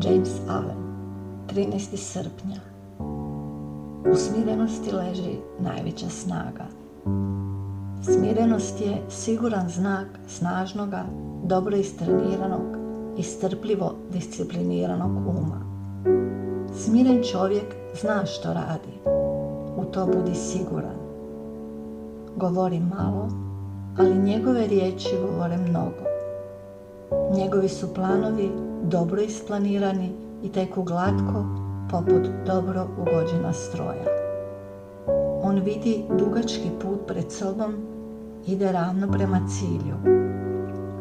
James Allen, 13. srpnja. U smirenosti leži najveća snaga. Smirenost je siguran znak snažnoga, dobro istreniranog i strpljivo discipliniranog uma. Smiren čovjek zna što radi. U to budi siguran. Govori malo, ali njegove riječi govore mnogo. Njegovi su planovi dobro isplanirani i teku glatko poput dobro ugođena stroja. On vidi dugački put pred sobom, ide ravno prema cilju.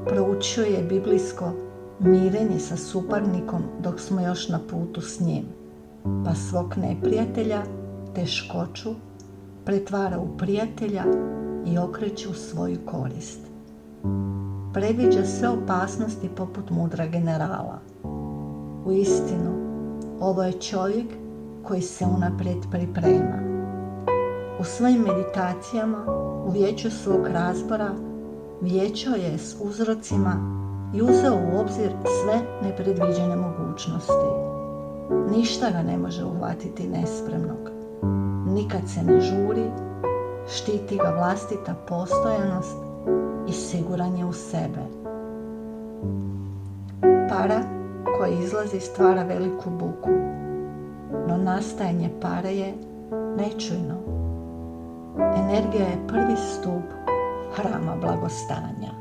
Proučio je biblijsko mirenje sa suparnikom dok smo još na putu s njim, pa svog neprijatelja, teškoću, pretvara u prijatelja i okreće u svoju korist. Predviđa sve opasnosti poput mudra generala. Uistinu, ovo je čovjek koji se unaprijed priprema. U svojim meditacijama, u vijeću svog razbora, vijećao je s uzrocima i uzeo u obzir sve nepredviđene mogućnosti. Ništa ga ne može uhvatiti nespremnog. Nikad se ne žuri, štiti ga vlastita postojanost i siguran je u sebe. Para koja izlazi stvara veliku buku, no nastajanje pare je nečujno. Energija je prvi stup hrama blagostanja.